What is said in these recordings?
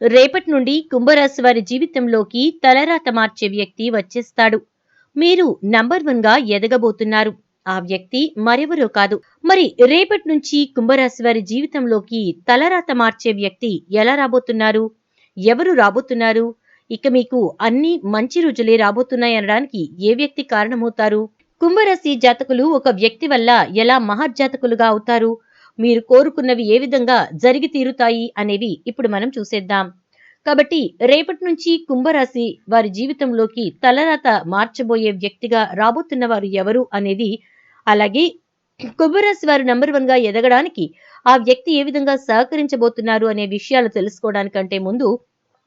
రేపటి నుండి కుంభరాశి వారి జీవితంలోకి తలరాత మార్చే వ్యక్తి వచ్చేస్తాడు. మీరు నంబర్ 1 గా ఎదగబోతున్నారు. ఆ వ్యక్తి మరెవరో కాదు. మరి రేపటి నుంచి కుంభరాశి వారి జీవితంలోకి తలరాత మార్చే వ్యక్తి ఎలా రాబోతున్నారు? ఎవరు రాబోతున్నారు? ఇక మీకు అన్ని మంచి రోజులే రాబోతున్నాయనడానికి ఏ వ్యక్తి కారణమవుతారు? కుంభరాశి జాతకులు ఒక వ్యక్తి వల్ల ఎలా మహర్జాతకులుగా అవుతారు? మీరు కోరుకున్నవి ఏ విధంగా జరిగి తీరుతాయి అనేవి ఇప్పుడు మనం చూసేద్దాం. కాబట్టి రేపటి నుంచి కుంభరాశి వారి జీవితంలోకి తలరాత మార్చబోయే వ్యక్తిగా రాబోతున్న వారు ఎవరు అనేది, అలాగే కుంభరాశి వారు నంబర్ 1 గా ఎదగడానికి ఆ వ్యక్తి ఏ విధంగా సహకరించబోతున్నారు అనే విషయాలు తెలుసుకోవడానికంటే ముందు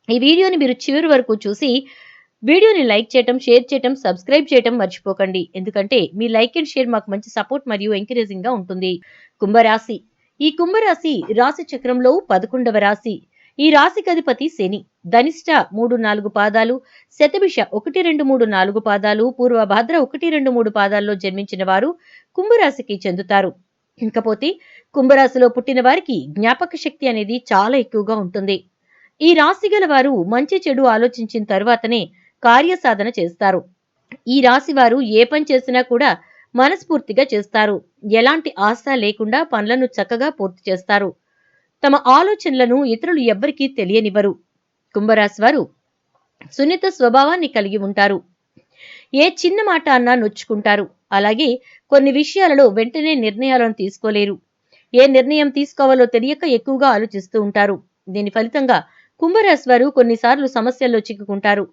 ఈ వీడియోని మీరు చివరి వరకు చూసి వీడియోని లైక్ చేయటం, షేర్ చేయటం, సబ్స్క్రైబ్ చేయటం మర్చిపోకండి. ఎందుకంటే మీ లైక్ అండ్ షేర్ మాకు మంచి సపోర్ట్ మరియు ఎంకరేజింగ్ గా ఉంటుంది. కుంభరాశి. ఈ కుంభరాశి రాశి చక్రంలో 11వ రాశి. ఈ రాశికి అధిపతి శని. ధనిష్ట 3-4 పాదాలు, శతభిష 1-2-3-4 పాదాలు, పూర్వభాద్ర 1-2-3 పాదాల్లో జన్మించిన వారు కుంభరాశికి చెందుతారు. ఇంకపోతే కుంభరాశిలో పుట్టిన వారికి జ్ఞాపక శక్తి అనేది చాలా ఎక్కువగా ఉంటుంది. ఈ రాశి గల వారు మంచి చెడు ఆలోచించిన తరువాతనే కార్యసాధన చేస్తారు. ఈ రాశి వారు ఏ పని చేసినా కూడా మనస్ఫూర్తిగా చేస్తారు. ఎలాంటి ఆశ లేకుండా పనులను చక్కగా పూర్తి చేస్తారు. తమ ఆలోచనలను ఇతరులు ఎవ్వరికీ తెలియనివ్వరు. కుంభరాశి వారు సున్నిత స్వభావాన్ని కలిగి ఉంటారు. ఏ చిన్న మాట అన్నా నొచ్చుకుంటారు. అలాగే కొన్ని విషయాలలో వెంటనే నిర్ణయాలను తీసుకోలేరు. ఏ నిర్ణయం తీసుకోవాలో తెలియక ఎక్కువగా ఆలోచిస్తూ ఉంటారు. దీని ఫలితంగా కుంభరాశి వారు కొన్నిసార్లు సమస్యల్లో చిక్కుకుంటారు.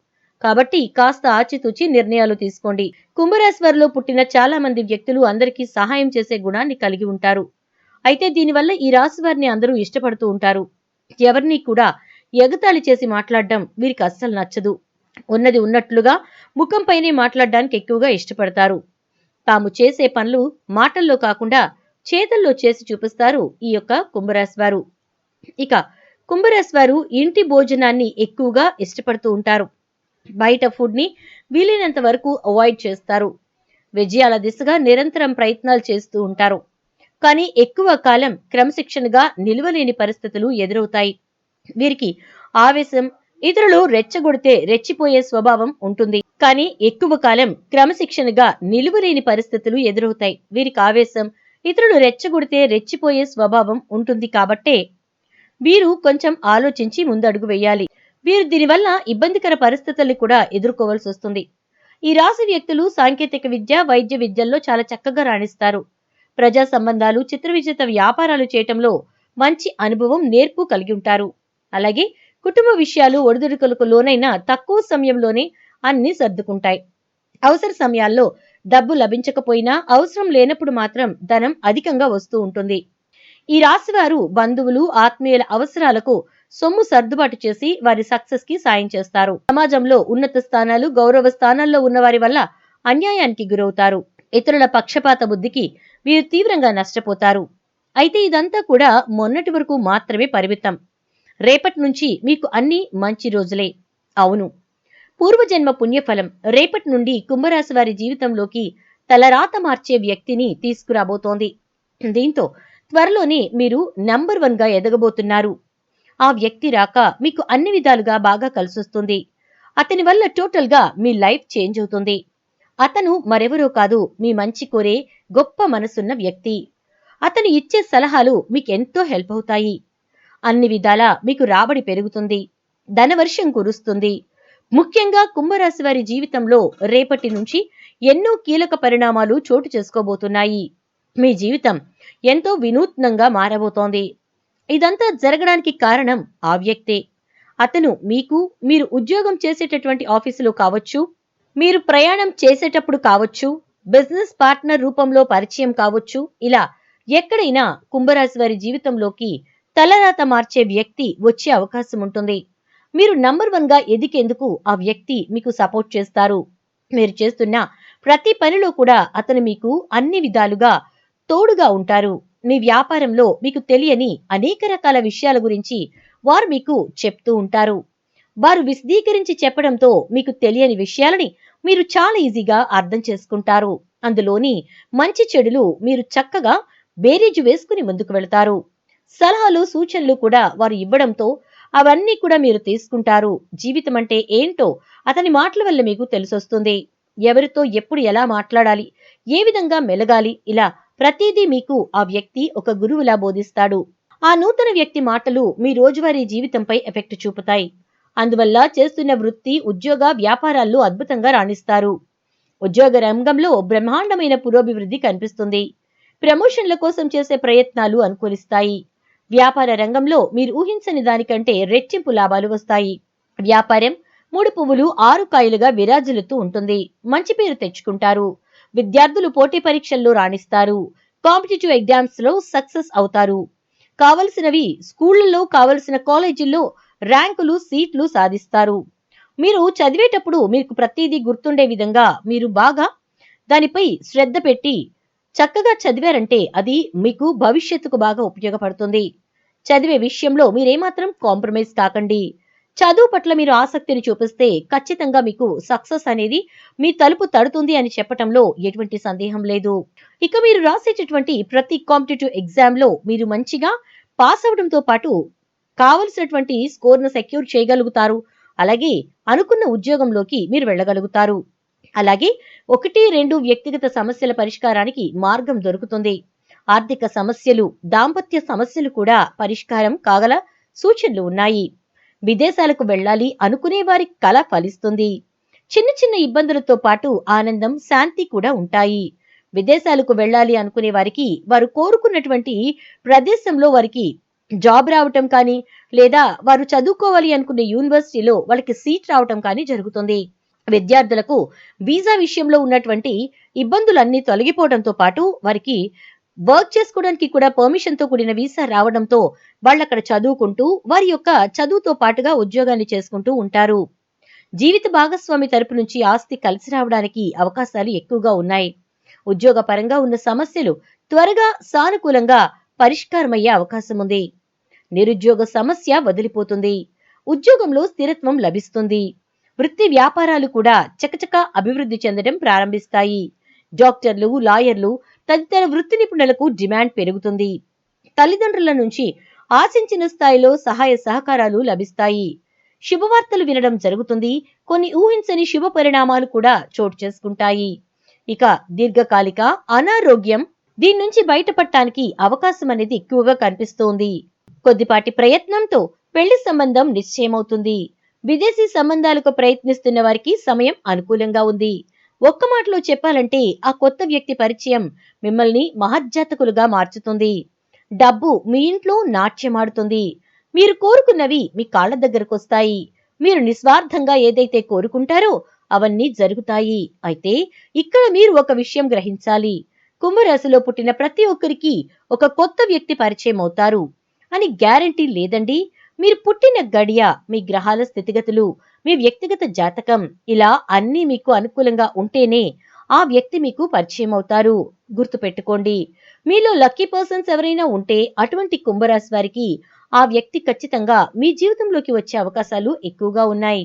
కాబట్టి కాస్త ఆచితూచి నిర్ణయాలు తీసుకోండి. కుంభరాశి వారిలో పుట్టిన చాలా మంది వ్యక్తులు అందరికీ సహాయం చేసే గుణాన్ని కలిగి ఉంటారు. అయితే దీనివల్ల ఈ రాశి వారిని అందరూ ఇష్టపడుతూ ఉంటారు. ఎవరిని కూడా ఎగతాళి చేసి మాట్లాడడం వీరికి అస్సలు నచ్చదు. ఉన్నది ఉన్నట్లుగా ముఖంపైనే మాట్లాడడానికి ఎక్కువగా ఇష్టపడతారు. తాము చేసే పనులు మాటల్లో కాకుండా చేతల్లో చేసి చూపిస్తారు ఈ యొక్క కుంభరాశి వారు. ఇక కుంభరాశి వారు ఇంటి భోజనాన్ని ఎక్కువగా ఇష్టపడుతూ ఉంటారు. బయట ఫుడ్ ని వీలైనంత వరకు అవాయిడ్ చేస్తారు. విజయాల దిశగా నిరంతరం ప్రయత్నాలు చేస్తూ ఉంటారు. కానీ ఎక్కువ కాలం క్రమశిక్షణగా నిలవలేని పరిస్థితులు ఎదురవుతాయి. వీరికి ఆవేశం, ఇతరులు రెచ్చగొడితే రెచ్చిపోయే స్వభావం ఉంటుంది. కానీ ఎక్కువ కాలం క్రమశిక్షణగా నిలువలేని పరిస్థితులు ఎదురవుతాయి. వీరికి ఆవేశం, ఇతరులు రెచ్చగొడితే రెచ్చిపోయే స్వభావం ఉంటుంది కాబట్టే వీరు కొంచెం ఆలోచించి ముందడుగు వేయాలి. వీరు దీనివల్ల ఇబ్బందికర పరిస్థితుల్ని కూడా ఎదుర్కోవాల్సి వస్తుంది. ఈ రాశి వ్యక్తులు సాంకేతిక విద్య, వైద్య విద్యల్లో చాలా చక్కగా రాణిస్తారు. ప్రజా సంబంధాలు, చిత్ర విచిత్ర వ్యాపారాలు చేయటంలో మంచి అనుభవం, నేర్పు కలిగి ఉంటారు. అలాగే కుటుంబ విషయాలు ఒడిదుడుకులకు లోనైన తక్కువ సమయంలోనే అన్ని సర్దుకుంటాయి. అవసర సమయాల్లో డబ్బు లభించకపోయినా అవసరం లేనప్పుడు మాత్రం ధనం అధికంగా వస్తూ ఉంటుంది. ఈ రాశి వారు బంధువులు, ఆత్మీయుల అవసరాలకు సొమ్ము సర్దుబాటు చేసి వారి సక్సెస్ కి సాయం చేస్తారు. సమాజంలో ఉన్నత స్థానాలు, గౌరవ స్థానాల్లో ఉన్న వారి వల్ల అన్యాయానికి గురవుతారు. ఇతరుల పక్షపాత బుద్ధికి వీరు తీవ్రంగా నష్టపోతారు. అయితే ఇదంతా కూడా మొన్నటి వరకు మాత్రమే పరిమితం. రేపటి నుంచి మీకు అన్ని మంచి రోజులే. అవును, పూర్వజన్మ పుణ్యఫలం రేపటి నుండి కుంభరాశి వారి జీవితంలోకి తలరాత మార్చే వ్యక్తిని తీసుకురాబోతోంది. దీంతో త్వరలోనే మీరు నంబర్ 1 గా ఎదగబోతున్నారు. ఆ వ్యక్తి రాక మీకు అన్ని విధాలుగా బాగా కలిసొస్తుంది. అతని వల్ల టోటల్ గా మీ లైఫ్ చేంజ్ అవుతుంది. అతను మరెవరో కాదు, మీ మంచి కోరే గొప్ప మనసున్న వ్యక్తి. అతను ఇచ్చే సలహాలు మీకెంతో హెల్ప్ అవుతాయి. అన్ని విధాలా మీకు రాబడి పెరుగుతుంది. ధనవర్షం కురుస్తుంది. ముఖ్యంగా కుంభరాశి వారి జీవితంలో రేపటి నుంచి ఎన్నో కీలక పరిణామాలు చోటు చేసుకోబోతున్నాయి. మీ జీవితం ఎంతో వినూత్నంగా మారబోతోంది. ఇదంతా జరగడానికి కారణం ఆ వ్యక్తే. అతను మీరు ఉద్యోగం చేసేటటువంటి ఆఫీసులో కావచ్చు, మీరు ప్రయాణం చేసేటప్పుడు కావచ్చు, బిజినెస్ పార్ట్నర్ రూపంలో పరిచయం కావచ్చు, ఇలా ఎక్కడైనా కుంభరాశి వారి జీవితంలోకి తలరాత మార్చే వ్యక్తి వచ్చే అవకాశం ఉంటుంది. మీరు నంబర్ 1 గా ఎదిగేందుకు ఆ వ్యక్తి మీకు సపోర్ట్ చేస్తారు. మీరు చేస్తున్న ప్రతి పనిలో కూడా అతను మీకు అన్ని విధాలుగా తోడుగా ఉంటారు. మీ వ్యాపారంలో మీకు తెలియని అనేక రకాల విషయాల గురించి వారు మీకు చెప్తూ ఉంటారు. వారు విశదీకరించి చెప్పడంతో మీకు తెలియని విషయాలని మీరు చాలా ఈజీగా అర్థం చేసుకుంటారు. అందులోని మంచి చెడులు మీరు చక్కగా బేరీజు వేసుకుని ముందుకు వెళతారు. సలహాలు, సూచనలు కూడా వారు ఇవ్వడంతో అవన్నీ కూడా మీరు తీసుకుంటారు. జీవితం అంటే ఏంటో అతని మాటల వల్ల మీకు తెలిసొస్తుంది. ఎవరితో ఎప్పుడు ఎలా మాట్లాడాలి, ఏ విధంగా మెలగాలి, ఇలా ప్రతిదీ మీకు ఆ వ్యక్తి ఒక గురువులా బోధిస్తాడు. ఆ నూతన వ్యక్తి మాటలు మీ రోజువారీ జీవితంపై ఎఫెక్ట్ చూపుతాయి. అందువల్ల చేస్తున్న వృత్తి, ఉద్యోగ, వ్యాపారాల్లో అద్భుతంగా రాణిస్తారు. ఉద్యోగ రంగంలో బ్రహ్మాండమైన పురోభివృద్ధి కనిపిస్తుంది. ప్రమోషన్ల కోసం చేసే ప్రయత్నాలు అనుకూలిస్తాయి. వ్యాపార రంగంలో మీరు ఊహించని దానికంటే రెట్టింపు లాభాలు వస్తాయి. వ్యాపారం 3 పువ్వులు 6 కాయలుగా విరాజిల్లుతూ ఉంటుంది. మంచి పేరు తెచ్చుకుంటారు. విద్యార్థులు పోటీ పరీక్షల్లో రాణిస్తారు. కాంపిటేటివ్ ఎగ్జామ్స్ లో సక్సెస్ అవుతారు. కావలసినవి స్కూళ్లలో, కావలసిన కాలేజీల్లో ర్యాంకులు, సీట్లు సాధిస్తారు. మీరు చదివేటప్పుడు మీకు ప్రతిదీ గుర్తుండే విధంగా మీరు బాగా దానిపై శ్రద్ధ పెట్టి చక్కగా చదివారంటే అది మీకు భవిష్యత్తుకు బాగా ఉపయోగపడుతుంది. చదివే విషయంలో మీరేమాత్రం కాంప్రమైజ్ కాకండి. చదువు పట్ల మీరు ఆసక్తిని చూపిస్తే ఖచ్చితంగా మీకు సక్సెస్ అనేది మీ తలుపు తడుతుంది అని చెప్పటంలో ఎటువంటి సందేహం లేదు. ఇక మీరు రాసేటటువంటి ప్రతి కాంపిటేటివ్ ఎగ్జామ్ లో మీరు మంచిగా పాస్ అవడంతో పాటు కావలసినటువంటి స్కోర్ను సెక్యూర్ చేయగలుగుతారు. అలాగే అనుకున్న ఉద్యోగంలోకి మీరు వెళ్ళగలుగుతారు. అలాగే 1, 2 వ్యక్తిగత సమస్యల పరిష్కారానికి మార్గం దొరుకుతుంది. ఆర్థిక సమస్యలు, దాంపత్య సమస్యలు కూడా పరిష్కారం కాగల సూచనలు ఉన్నాయి. విదేశాలకు వెళ్ళాలి అనుకునే వారి కల ఫలిస్తుంది. చిన్న చిన్న ఇబ్బందులతో పాటు ఆనందం, శాంతి కూడా ఉంటాయి. విదేశాలకు వెళ్ళాలి అనుకునే వారికి వారు కోరుకున్నటువంటి ప్రదేశంలో వారికి జాబ్ రావటం కానీ, లేదా వారు చదువుకోవాలి అనుకునే యూనివర్సిటీలో వాళ్ళకి సీట్ రావటం కానీ జరుగుతుంది. విద్యార్థులకు వీసా విషయంలో ఉన్నటువంటి ఇబ్బందులన్నీ తొలగిపోవడంతో పాటు వారికి వర్క్ చేసుకోవడానికి కూడా పర్మిషన్ తో కూడిన వీసా రావడంతో వాళ్ళు అక్కడ చదువుకుంటూ వారి యొక్క చదువుతో పాటుగా ఉద్యోగాన్ని చేసుకుంటూ ఉంటారు. జీవిత భాగస్వామి తరపు నుంచి ఆస్తి కలిసి రావడానికి అవకాశాలు ఎక్కువగా ఉన్నాయి. ఉద్యోగ పరంగా ఉన్న సమస్యలు త్వరగా సానుకూలంగా పరిష్కారమయ్యే అవకాశం ఉంది. నిరుద్యోగ సమస్య వదిలిపోతుంది. ఉద్యోగంలో స్థిరత్వం లభిస్తుంది. వృత్తి వ్యాపారాలు కూడా చకచకా అభివృద్ధి చెందడం ప్రారంభిస్తాయి. డాక్టర్లు, లాయర్లు తదితర వృత్తి నిపుణులకు డిమాండ్ పెరుగుతుంది. తల్లిదండ్రుల నుంచి ఆశించిన స్థాయిలో సహాయ సహకారాలు లభిస్తాయి. శుభవార్తలు వినడం జరుగుతుంది. కొన్ని ఊహించని శుభ పరిణామాలు కూడా చోటు చేసుకుంటాయి. ఇక దీర్ఘకాలిక అనారోగ్యం, దీని నుంచి బయటపడటానికి అవకాశం అనేది ఎక్కువగా కనిపిస్తోంది. కొద్దిపాటి ప్రయత్నంతో పెళ్లి సంబంధం నిశ్చయమవుతుంది. విదేశీ సంబంధాలకు ప్రయత్నిస్తున్న వారికి సమయం అనుకూలంగా ఉంది. ఒక్క మాటలో చెప్పాలంటే ఆ కొత్త వ్యక్తి పరిచయం మిమ్మల్ని మహజ్జాతకులుగా మార్చుతుంది. డబ్బు మీ ఇంట్లో నాట్యమాడుతుంది. మీరు కోరుకున్నవి మీ కాళ్ల దగ్గరకు వస్తాయి. మీరు నిస్వార్థంగా ఏదైతే కోరుకుంటారో అవన్నీ జరుగుతాయి. అయితే ఇక్కడ మీరు ఒక విషయం గ్రహించాలి. కుంభరాశిలో పుట్టిన ప్రతి ఒక్కరికి ఒక కొత్త వ్యక్తి పరిచయం అవుతారు అని గ్యారంటీ లేదండి. మీరు పుట్టిన గడియ, మీ గ్రహాల స్థితిగతులు, మీ వ్యక్తిగత జాతకం ఇలా అన్నీ మీకు అనుకూలంగా ఉంటేనే ఆ వ్యక్తి మీకు పరిచయం అవుతారు. గుర్తుపెట్టుకోండి. మీలో లక్కీ పర్సన్స్ ఎవరైనా ఉంటే అటువంటి కుంభరాశి వారికి ఆ వ్యక్తి ఖచ్చితంగా మీ జీవితంలోకి వచ్చే అవకాశాలు ఎక్కువగా ఉన్నాయి.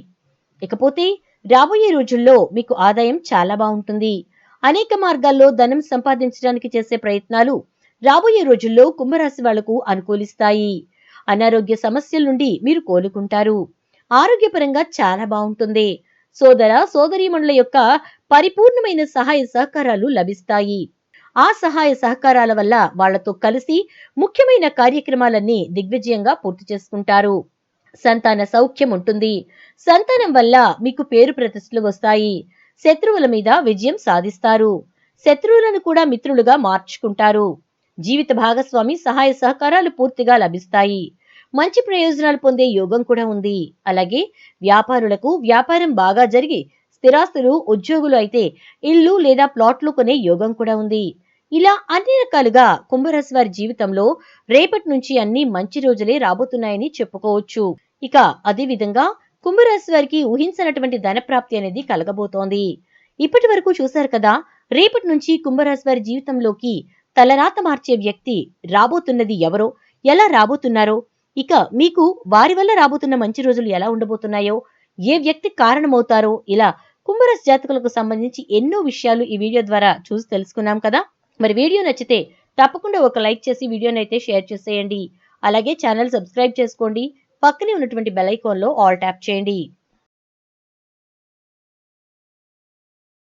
ఇకపోతే రాబోయే రోజుల్లో మీకు ఆదాయం చాలా బాగుంటుంది. అనేక మార్గాల్లో ధనం సంపాదించడానికి చేసే ప్రయత్నాలు రాబోయే రోజుల్లో కుంభరాశి వాళ్లకు అనుకూలిస్తాయి. అనారోగ్య సమస్యల నుండి మీరు కోలుకుంటారు. ఆరోగ్యపరంగా చాలా బాగుంటుంది. సోదర సోదరీమణుల యొక్క పరిపూర్ణమైన సహాయ సహకారాలు లభిస్తాయి. ఆ సహాయ సహకారాల వల్ల వాళ్లతో కలిసి ముఖ్యమైన కార్యక్రమాలన్నీ దిగ్విజయంగా పూర్తి చేసుకుంటారు. సంతాన సౌఖ్యం ఉంటుంది. సంతానం వల్ల మీకు పేరు ప్రతిష్టలు వస్తాయి. శత్రువుల మీద విజయం సాధిస్తారు. శత్రువులను కూడా మిత్రులుగా మార్చుకుంటారు. జీవిత భాగస్వామి సహాయ సహకారాలు పూర్తిగా లభిస్తాయి. మంచి ప్రయోజనాలు పొందే యోగం కూడా ఉంది. అలాగే వ్యాపారులకు వ్యాపారం బాగా జరిగి స్థిరాస్తులు, ఉద్యోగులు అయితే ఇల్లు లేదా ప్లాట్లు కొనే యోగం కూడా ఉంది. ఇలా అన్ని రకాలుగా కుంభరాశి వారి జీవితంలో రేపటి నుంచి అన్ని మంచి రోజులే రాబోతున్నాయని చెప్పుకోవచ్చు. ఇక అదే విధంగా కుంభరాశి వారికి ఊహించినటువంటి ధనప్రాప్తి అనేది కలగబోతోంది. ఇప్పటి వరకు చూశారు కదా, రేపటి నుంచి కుంభరాశి వారి జీవితంలోకి తలరాత మార్చే వ్యక్తి రాబోతున్నది ఎవరో, ఎలా రాబోతున్నారో, ఇక మీకు వారి వల్ల రాబోతున్న మంచి రోజులు ఎలా ఉండబోతున్నాయో, ఏ వ్యక్తి కారణమవుతారో, ఇలా కుంభరాశి జాతకులకు సంబంధించి ఎన్నో విషయాలు ఈ వీడియో ద్వారా చూసి తెలుసుకున్నాం కదా. మరి వీడియో నచ్చితే తప్పకుండా ఒక లైక్ చేసి వీడియోని అయితే షేర్ చేసేయండి. అలాగే ఛానల్ సబ్స్క్రైబ్ చేసుకోండి. పక్కనే ఉన్నటువంటి బెల్ ఐకాన్లో ఆల్ ట్యాప్ చేయండి.